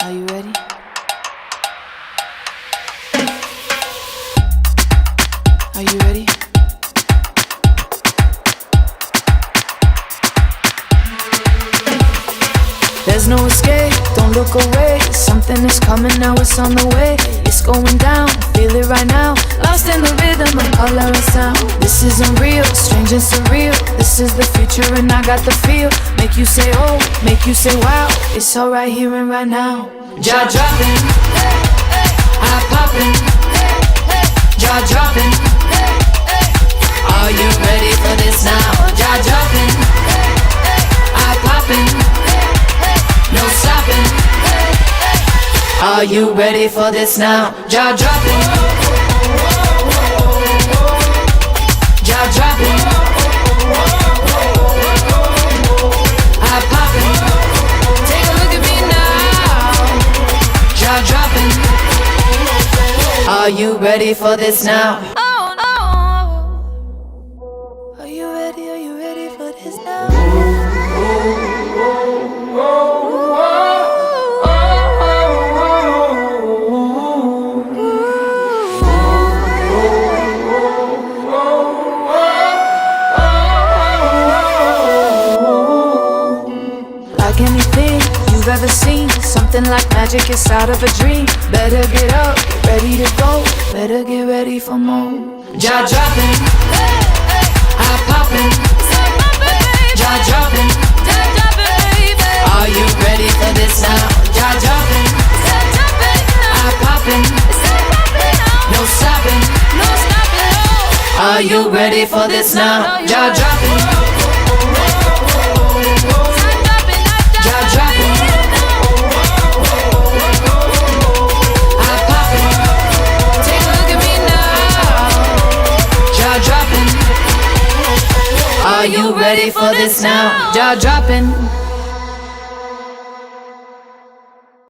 Are you ready? Are you ready? There's no escape, don't look away. Something is coming now, it's on the way. It's going down, feel it right now. Lost in the rhythm of color and sound. This isn't real, strange and surreal. This is the future and I got the feel. Make you say oh, make you say wow. It's all right here and right now. Jaw dropping, eye popping, jaw dropping. Are you ready for this now? Jaw dropping, eye popping, no stopping. Are you ready for this now? Jaw dropping, jaw dropping, eye popping. Take a look at me now. Jaw dropping. Are you ready for this now? Oh no. Are you ready? Are you ready for this now? Like anything you've ever seen, something like magic, it's out of a dream. Better get up, get ready to go. Better get ready for more. Jaw dropping, eye popping, jaw dropping. Are you ready for this now? Jaw dropping, eye popping, no stopping. Are you ready for this now? Jaw dropping, jaw dropping, eye popping. Take a look at me now. Jaw dropping. Are you ready for this now? Jaw dropping.